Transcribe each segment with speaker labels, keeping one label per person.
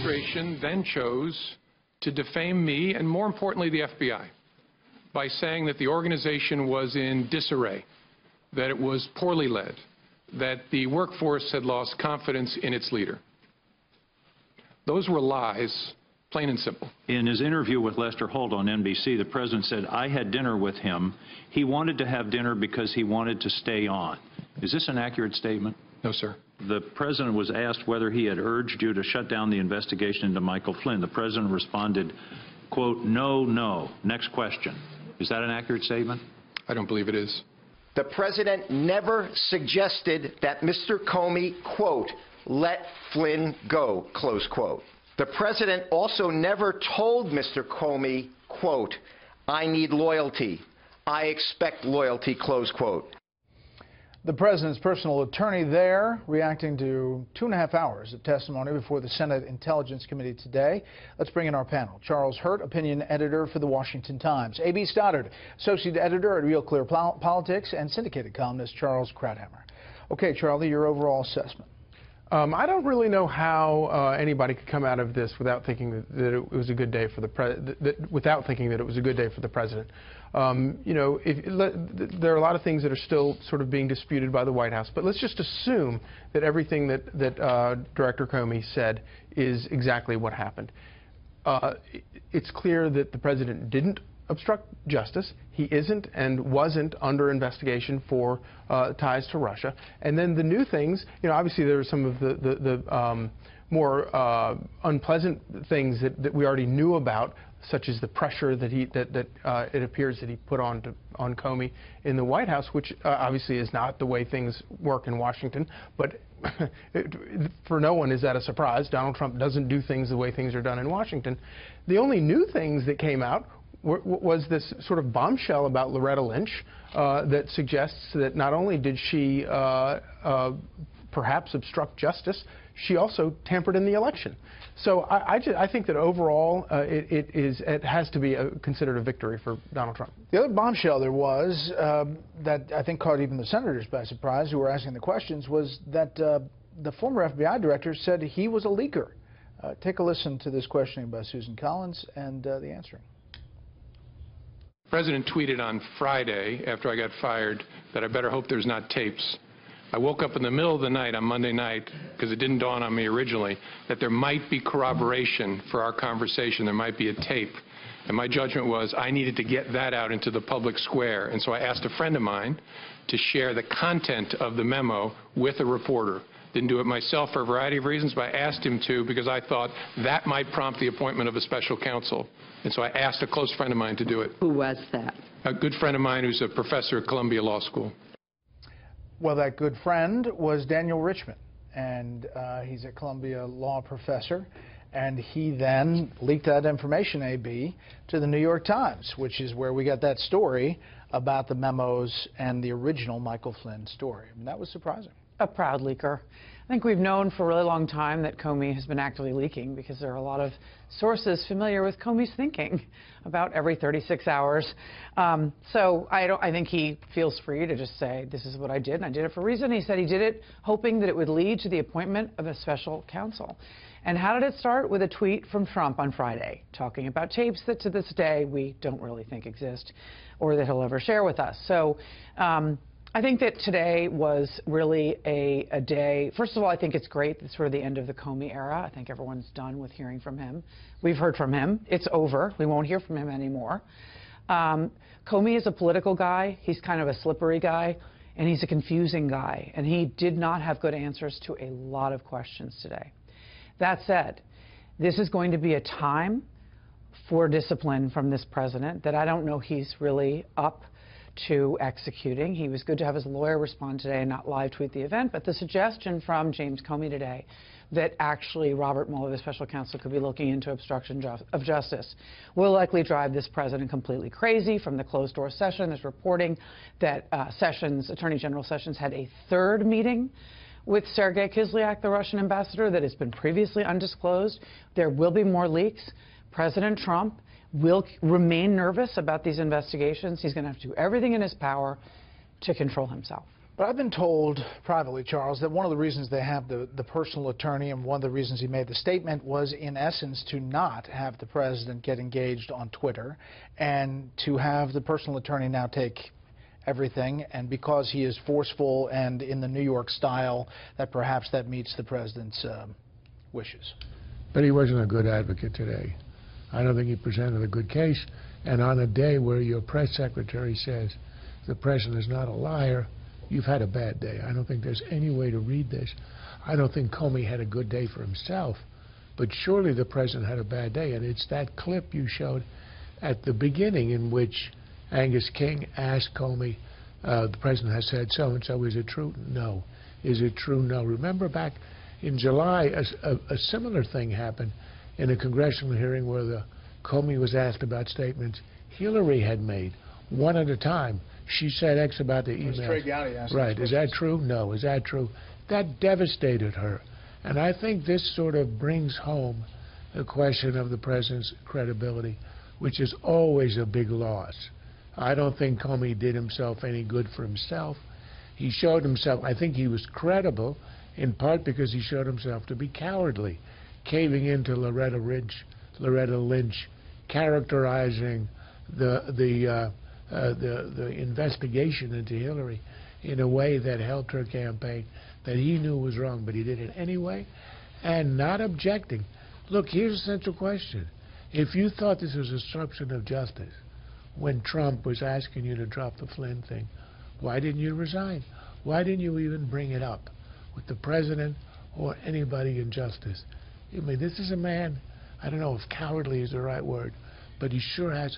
Speaker 1: administration then chose to defame me and, more importantly, the FBI by saying that the organization was in disarray, that it was poorly led, that the workforce had lost confidence in its leader. Those were lies, plain and simple.
Speaker 2: In his interview with Lester Holt on NBC, the president said, I had dinner with him. He wanted to have dinner because he wanted to stay on. Is this an accurate statement?
Speaker 1: No, sir.
Speaker 2: The president was asked whether he had urged you to shut down the investigation into Michael Flynn. The president responded, quote, no, no. Next question. Is that an accurate statement?
Speaker 1: I don't believe it is.
Speaker 3: The president never suggested that Mr. Comey, quote, let Flynn go, close quote. The president also never told Mr. Comey, quote, I need loyalty. I expect loyalty, close quote.
Speaker 4: The president's personal attorney there reacting to 2.5 hours of testimony before the Senate Intelligence Committee today. Let's bring in our panel. Charles Hurt, opinion editor for The Washington Times. A.B. Stoddard, associate editor at Real Clear Politics, and syndicated columnist Charles Krauthammer. Okay, Charlie, your overall assessment.
Speaker 5: I don't really know how anybody could come out of this without thinking that it was a good day for the president. You know, there are a lot of things that are still sort of being disputed by the White House, but let's just assume that everything that Director Comey said is exactly what happened. It's clear that the president didn't obstruct justice. He isn't and wasn't under investigation for ties to Russia. And then the new things, you know, obviously there are some of the more unpleasant things that we already knew about, such as the pressure that it appears that he put on Comey in the White House, which obviously is not the way things work in Washington. But for no one is that a surprise. Donald Trump doesn't do things the way things are done in Washington. The only new things that came out was this sort of bombshell about Loretta Lynch that suggests that not only did she perhaps obstruct justice, she also tampered in the election. So I think that overall it has to be considered a victory for Donald Trump.
Speaker 4: The other bombshell there was that I think caught even the senators by surprise who were asking the questions was that the former FBI director said he was a leaker. Take a listen to this questioning by Susan Collins and the answering.
Speaker 1: The president tweeted on Friday, after I got fired, that I better hope there's not tapes. I woke up in the middle of the night on Monday night, because it didn't dawn on me originally, that there might be corroboration for our conversation. There might be a tape. And my judgment was I needed to get that out into the public square. And so I asked a friend of mine to share the content of the memo with a reporter. Didn't do it myself for a variety of reasons, but I asked him to because I thought that might prompt the appointment of a special counsel. And so I asked a close friend of mine to do it.
Speaker 6: Who was that?
Speaker 1: A good friend of mine who's a professor at Columbia Law School.
Speaker 4: Well, that good friend was Daniel Richman, and he's a Columbia Law professor, and he then leaked that information, AB, to the New York Times, which is where we got that story about the memos and the original Michael Flynn story. I mean, that was surprising.
Speaker 6: A proud leaker. I think we've known for a really long time that Comey has been actively leaking because there are a lot of sources familiar with Comey's thinking about every 36 hours. So I think he feels free to just say, this is what I did, and I did it for a reason. He said he did it hoping that it would lead to the appointment of a special counsel. And how did it start? With a tweet from Trump on Friday, talking about tapes that to this day we don't really think exist or that he'll ever share with us. So I think that today was really a day. First of all, I think it's great. It's sort of the end of the Comey era. I think everyone's done with hearing from him. We've heard from him. It's over. We won't hear from him anymore. Comey is a political guy. He's kind of a slippery guy, and he's a confusing guy. And he did not have good answers to a lot of questions today. That said, this is going to be a time for discipline from this president that I don't know he's really up to executing. He was good to have his lawyer respond today and not live tweet the event, but the suggestion from James Comey today that actually Robert Mueller, the special counsel, could be looking into obstruction of justice will likely drive this president completely crazy. From the closed-door session, there's reporting that Attorney General Sessions had a third meeting with Sergei Kislyak, the Russian ambassador, that has been previously undisclosed. There will be more leaks. President Trump will remain nervous about these investigations. He's going to have to do everything in his power to control himself.
Speaker 4: But I've been told privately, Charles, that one of the reasons they have the personal attorney and one of the reasons he made the statement was, in essence, to not have the president get engaged on Twitter and to have the personal attorney now take everything, and because he is forceful and in the New York style, that perhaps that meets the president's wishes.
Speaker 7: But he wasn't a good advocate today. I don't think he presented a good case. And on a day where your press secretary says the president is not a liar, you've had a bad day. I don't think there's any way to read this. I don't think Comey had a good day for himself, but surely the president had a bad day. And it's that clip you showed at the beginning in which Angus King asked Comey, the president has said so-and-so, is it true? No. Is it true? No. Remember back in July, a similar thing happened in a congressional hearing where Comey was asked about statements Hillary had made, one at a time. She said X about the emails. Right. Is that true? No. Is that true? That devastated her. And I think this sort of brings home the question of the president's credibility, which is always a big loss. I don't think Comey did himself any good for himself. He showed himself, I think he was credible, in part because he showed himself to be cowardly, caving into Loretta Lynch, characterizing the investigation into Hillary in a way that helped her campaign, that he knew was wrong, but he did it anyway, and not objecting. Look, here's a central question. If you thought this was obstruction of justice, when Trump was asking you to drop the Flynn thing, why didn't you resign? Why didn't you even bring it up with the president or anybody in justice? I mean, this is a man, I don't know if cowardly is the right word, but he sure has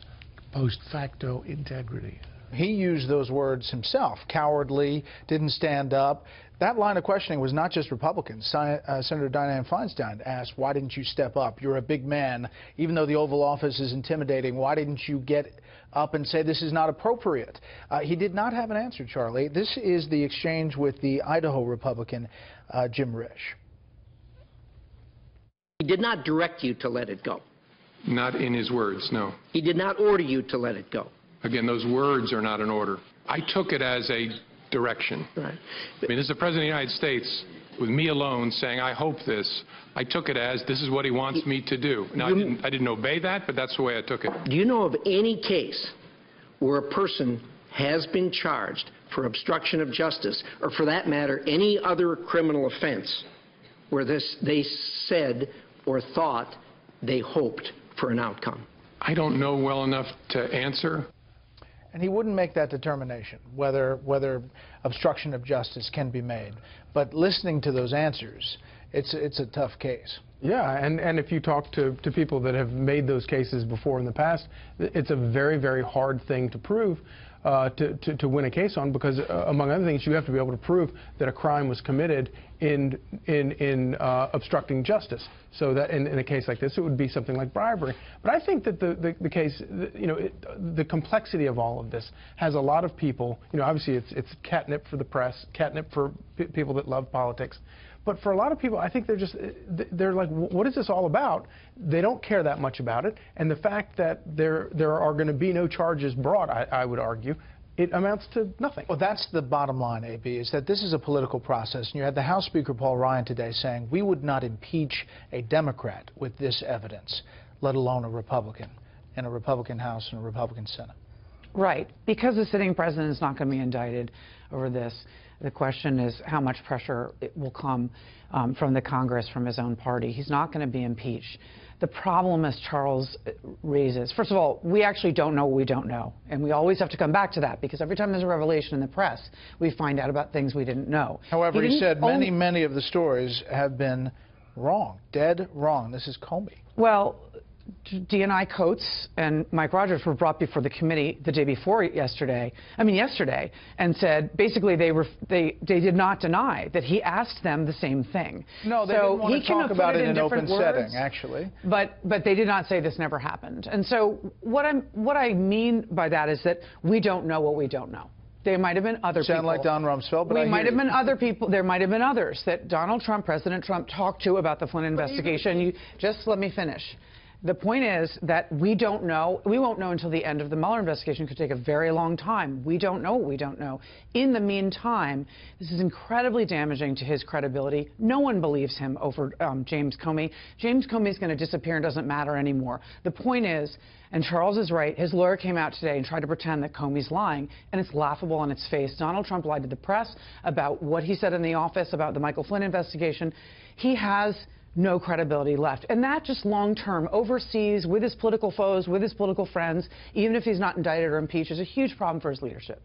Speaker 7: post facto integrity.
Speaker 4: He used those words himself, cowardly, didn't stand up. That line of questioning was not just Republicans. Senator Dianne Feinstein asked, why didn't you step up? You're a big man. Even though the Oval Office is intimidating, why didn't you get up and say this is not appropriate? He did not have an answer, Charlie. This is the exchange with the Idaho Republican, Jim Risch.
Speaker 8: He did not direct you to let it go.
Speaker 1: Not in his words, no.
Speaker 8: He did not order you to let it go.
Speaker 1: Again, those words are not an order. I took it as a direction.
Speaker 8: Right.
Speaker 1: I mean, this is the President of the United States, with me alone, saying, I hope this. I took it as, this is what he wants me to do. Now, I didn't obey that, but that's the way I took it.
Speaker 8: Do you know of any case where a person has been charged for obstruction of justice, or for that matter, any other criminal offense, where they said or thought they hoped for an outcome?
Speaker 1: I don't know well enough to answer.
Speaker 4: And he wouldn't make that determination, whether obstruction of justice can be made. But listening to those answers, it's a tough case.
Speaker 5: Yeah, and if you talk to people that have made those cases before in the past, it's a very, very hard thing to prove, to win a case on, because among other things, you have to be able to prove that a crime was committed in obstructing justice. So that in a case like this, it would be something like bribery. But I think that the case, the complexity of all of this has a lot of people. Obviously it's catnip for the press, catnip for people that love politics. But for a lot of people, I think they're like, what is this all about? They don't care that much about it. And the fact that there are going to be no charges brought, I would argue, it amounts to nothing.
Speaker 4: Well, that's the bottom line, AB, is that this is a political process. And you had the House Speaker Paul Ryan today saying, we would not impeach a Democrat with this evidence, let alone a Republican, in a Republican House and a Republican Senate.
Speaker 6: Right. Because the sitting president is not going to be indicted over this, the question is how much pressure it will come from the Congress, from his own party. He's not going to be impeached. The problem, as Charles raises, first of all, we actually don't know what we don't know. And we always have to come back to that, because every time there's a revelation in the press, we find out about things we didn't know.
Speaker 4: However, he said many of the stories have been wrong, dead wrong. This is Comey.
Speaker 6: Well, D&I Coates and Mike Rogers were brought before the committee the day before yesterday, and said basically they did not deny that he asked them the same thing.
Speaker 4: No, they didn't want to talk about it in an open setting, actually.
Speaker 6: But they did not say this never happened. And so what I mean by that is that we don't know what we don't know. There might have been other people.
Speaker 4: Sound like Don Rumsfeld, but
Speaker 6: we might have been other people. There might have been others that President Trump talked to about the Flynn investigation. Just let me finish. The point is that we don't know. We won't know until the end of the Mueller investigation. It could take a very long time. We don't know what we don't know. In the meantime, this is incredibly damaging to his credibility. No one believes him over James Comey. James Comey is going to disappear and doesn't matter anymore. The point is, and Charles is right, his lawyer came out today and tried to pretend that Comey's lying, and it's laughable on its face. Donald Trump lied to the press about what he said in the office about the Michael Flynn investigation. He has no credibility left. And that just long-term, overseas, with his political foes, with his political friends, even if he's not indicted or impeached, is a huge problem for his leadership.